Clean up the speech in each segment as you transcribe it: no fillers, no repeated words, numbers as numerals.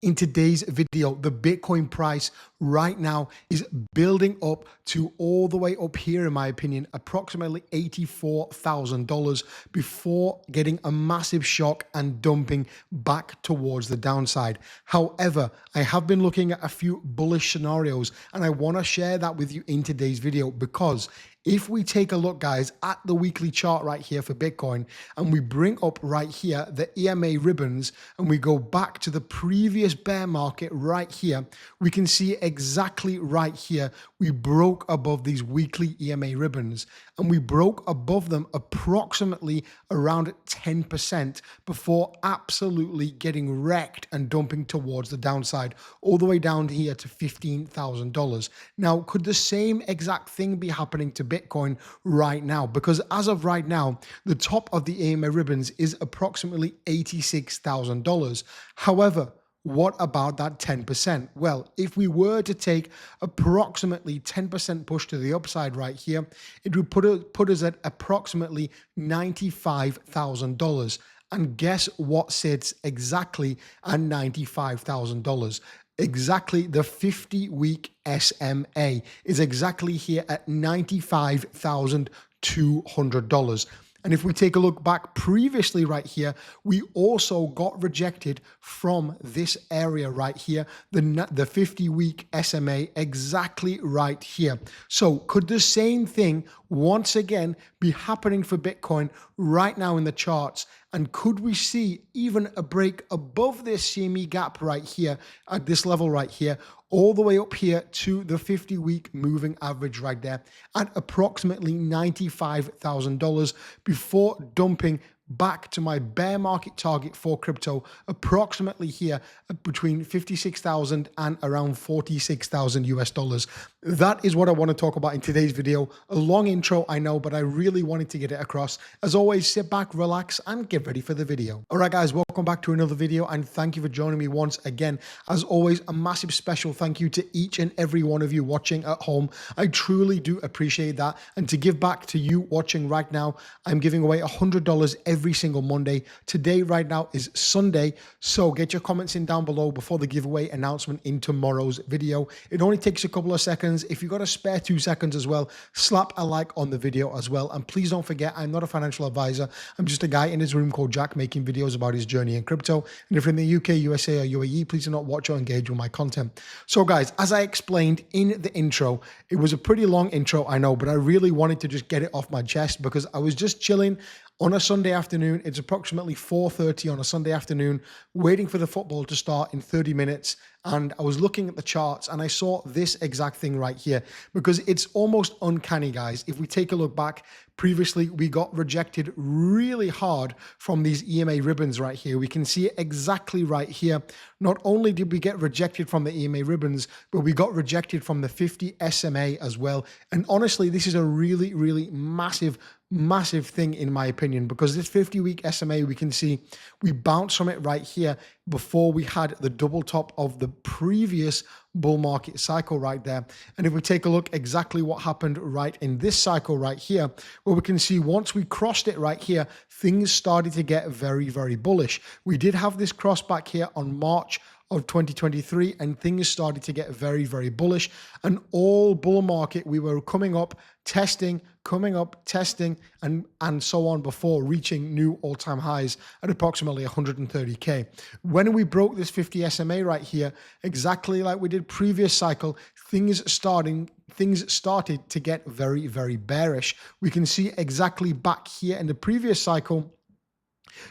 In today's video, the Bitcoin price right now is building up to all the way up here, in my opinion, approximately $84,000 before getting a massive shock and dumping back towards the downside. However, I have been looking at a few bullish scenarios and I want to share that with you in today's video, because if we take a look, guys, at the weekly chart right here for Bitcoin, and we bring up right here the EMA ribbons, and we go back to the previous bear market right here, we can see exactly right here, we broke above these weekly EMA ribbons, and we broke above them approximately around 10% before absolutely getting wrecked and dumping towards the downside, all the way down here to $15,000. Now, could the same exact thing be happening to Bitcoin right now? Because as of right now, the top of the EMA ribbons is approximately $86,000. However, what about that 10%? Well, if we were to take approximately 10% push to the upside right here, it would put us at approximately $95,000. And guess what sits exactly at $95,000? Exactly, the 50-week SMA is exactly here at $95,200. And if we take a look back previously right here, we also got rejected from this area right here, the 50-week SMA exactly right here. So could the same thing once again be happening for Bitcoin right now in the charts? And could we see even a break above this CME gap right here at this level right here, all the way up here to the 50-week moving average right there at approximately $95,000 before dumping back to my bear market target for crypto, approximately here between 56,000 and around 46,000 US dollars. That is what I want to talk about in today's video. A long intro, I know, but I really wanted to get it across. As always, sit back, relax, and get ready for the video. All right, guys, welcome back to another video, and thank you for joining me once again. As always, a massive special thank you to each and every one of you watching at home. I truly do appreciate that. And to give back to you watching right now, I'm giving away $100 every single Monday. Today, right now, is Sunday, so get your comments in down below before the giveaway announcement in tomorrow's video. It only takes a couple of seconds. If you've got a spare 2 seconds as well, slap a like on the video as well. And please don't forget, I'm not a financial advisor. I'm just a guy in his room called Jack making videos about his journey in crypto. And if you're in the UK, USA, or UAE, please do not watch or engage with my content. So guys, as I explained in the intro, it was a pretty long intro, I know, but I really wanted to just get it off my chest because I was just chilling on a Sunday afternoon. It's approximately 4:30 on a Sunday afternoon, waiting for the football to start in 30 minutes. And I was looking at the charts and I saw this exact thing right here, because it's almost uncanny, guys. If we take a look back, previously we got rejected really hard from these EMA ribbons right here. We can see it exactly right here. Not only did we get rejected from the EMA ribbons, but we got rejected from the 50 SMA as well. And honestly, this is a really, really massive thing in my opinion, because this 50-week SMA, we can see we bounced from it right here before we had the double top of the previous bull market cycle right there. And if we take a look exactly what happened right in this cycle right here, where we can see once we crossed it right here, things started to get very, very bullish. We did have this cross back here on March of 2023, and things started to get very, very bullish. And all bull market, we were coming up, testing, coming up, testing, and so on before reaching new all-time highs at approximately 130K. When we broke this 50 SMA right here, exactly like we did previous cycle, things started to get very, very bearish. We can see exactly back here in the previous cycle,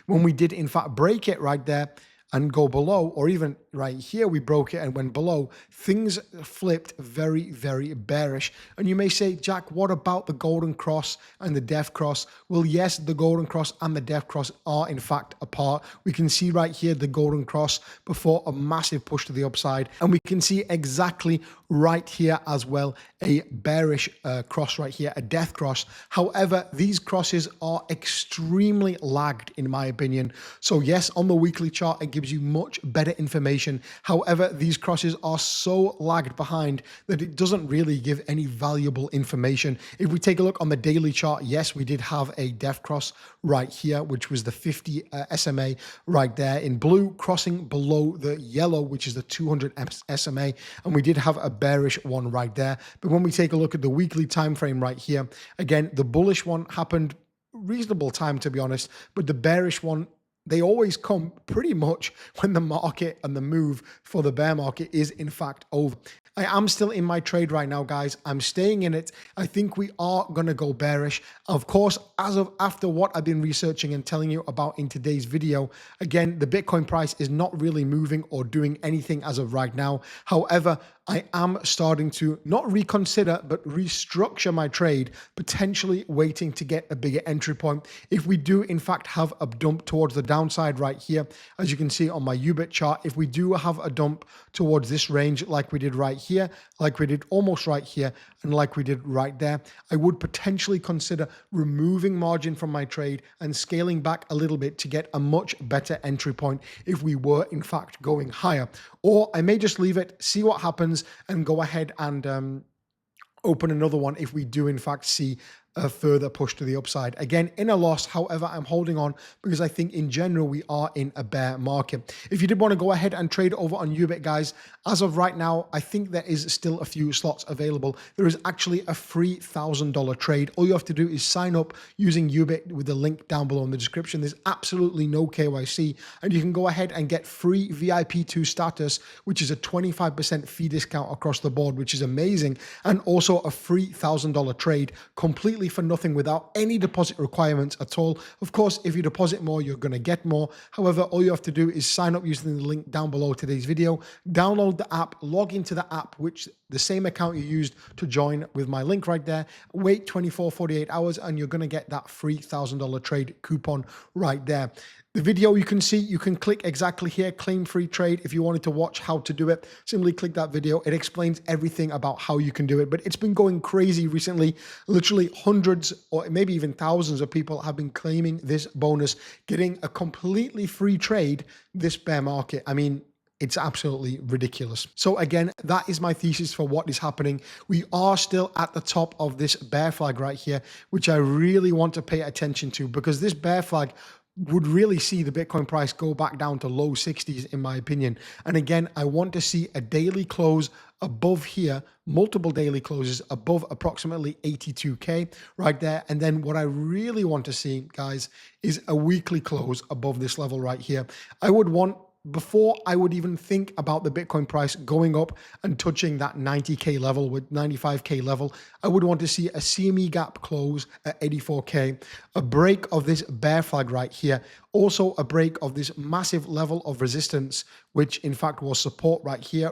when we did in fact break it right there and go below, or even right here, we broke it and went below, things flipped very, very bearish. And you may say, Jack, what about the golden cross and the death cross? Well, yes, the golden cross and the death cross are in fact apart. We can see right here the golden cross before a massive push to the upside. And we can see exactly right here as well a bearish cross right here, a death cross. However, these crosses are extremely lagged in my opinion. So yes, on the weekly chart, it gives gives you much better information. However, these crosses are so lagged behind that it doesn't really give any valuable information. If we take a look on the daily chart, yes, we did have a def cross right here, which was the 50 SMA right there in blue, crossing below the yellow, which is the 200 SMA, and we did have a bearish one right there. But when we take a look at the weekly time frame right here, again, the bullish one happened reasonable time, to be honest, but the bearish one, they always come pretty much when the market and the move for the bear market is in fact over. I am still in my trade right now, guys. I'm staying in it. I think we are going to go bearish. Of course, after what I've been researching and telling you about in today's video, again, the Bitcoin price is not really moving or doing anything as of right now. However, I am starting to not reconsider, but restructure my trade, potentially waiting to get a bigger entry point. If we do, in fact, have a dump towards the downside right here, as you can see on my UBIT chart, if we do have a dump towards this range, like we did right here, like we did almost right here, and like we did right there, I would potentially consider removing margin from my trade and scaling back a little bit to get a much better entry point if we were, in fact, going higher. Or I may just leave it, see what happens, and go ahead and open another one if we do in fact see a further push to the upside. Again, in a loss, however, I'm holding on because I think in general we are in a bear market. If you did want to go ahead and trade over on UBIT, guys, as of right now, I think there is still a few slots available. There is actually a free $1,000 trade. All you have to do is sign up using UBIT with the link down below in the description. There's absolutely no KYC, and you can go ahead and get free VIP2 status, which is a 25% fee discount across the board, which is amazing, and also a free $1,000 trade completely for nothing without any deposit requirements at all. Of course, if you deposit more, you're going to get more. However, all you have to do is sign up using the link down below today's video, download the app, log into the app, which the same account you used to join with my link right there, wait 48 hours, and you're going to get that free $1,000 trade coupon right there. The video you can see, you can click exactly here, claim free trade. If you wanted to watch how to do it, simply click that video. It explains everything about how you can do it, but it's been going crazy recently. Literally hundreds or maybe even thousands of people have been claiming this bonus, getting a completely free trade this bear market. I mean, it's absolutely ridiculous. So again, that is my thesis for what is happening. We are still at the top of this bear flag right here, which I really want to pay attention to, because this bear flag would really see the Bitcoin price go back down to low 60s, in my opinion. And again, I want to see a daily close above here, multiple daily closes above approximately 82K right there. And then what I really want to see, guys, is a weekly close above this level right here. I would want, before I would even think about the Bitcoin price going up and touching that 90K level with 95K level, I would want to see a CME gap close at 84K, a break of this bear flag right here, also a break of this massive level of resistance, which in fact was support right here,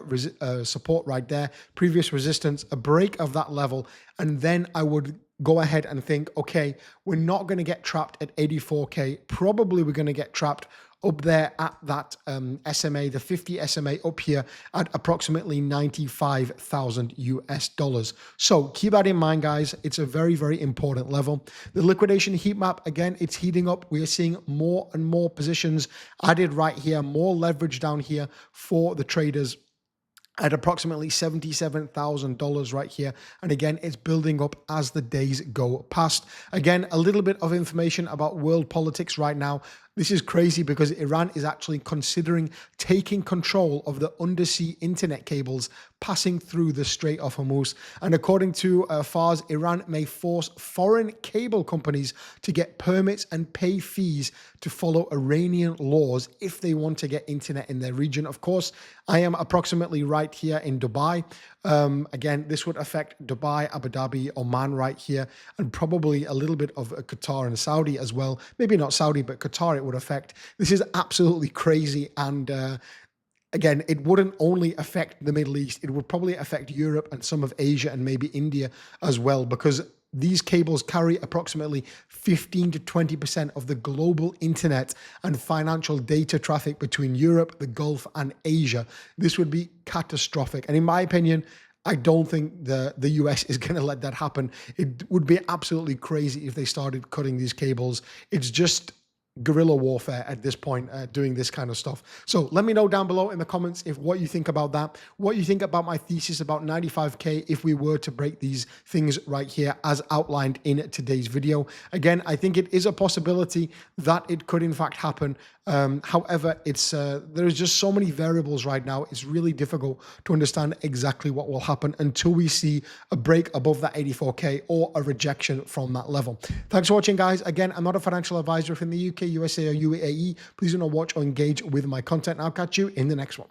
support right there, previous resistance, a break of that level. And then I would go ahead and think, okay, we're not going to get trapped at 84K. Probably we're going to get trapped up there at that SMA, the 50 SMA up here at approximately 95,000 US dollars. So keep that in mind, guys. It's a very, very important level. The liquidation heat map, again, it's heating up. We are seeing more and more positions added right here, more leverage down here for the traders at approximately $77,000 right here. And again, it's building up as the days go past. Again, a little bit of information about world politics right now. This is crazy because Iran is actually considering taking control of the undersea internet cables passing through the Strait of Hormuz. And according to FARS, Iran may force foreign cable companies to get permits and pay fees to follow Iranian laws if they want to get internet in their region. Of course, I am approximately right here in Dubai. Again, this would affect Dubai, Abu Dhabi, Oman right here, and probably a little bit of Qatar and Saudi as well. Maybe not Saudi, but Qatar it would affect. This is absolutely crazy. And again, it wouldn't only affect the Middle East, it would probably affect Europe and some of Asia and maybe India as well, because these cables carry approximately 15 to 20% of the global internet and financial data traffic between Europe, the Gulf, and Asia. This would be catastrophic. And in my opinion, I don't think the US is going to let that happen. It would be absolutely crazy if they started cutting these cables. It's just guerrilla warfare at this point, doing this kind of stuff. So let me know down below in the comments if what you think about that, what you think about my thesis about 95K if we were to break these things right here as outlined in today's video. Again, I think it is a possibility that it could in fact happen. However, there's just so many variables right now. It's really difficult to understand exactly what will happen until we see a break above that 84K or a rejection from that level. Thanks for watching, guys. Again, I'm not a financial advisor from the UK, USA, or UAE. Please do not watch or engage with my content. I'll catch you in the next one.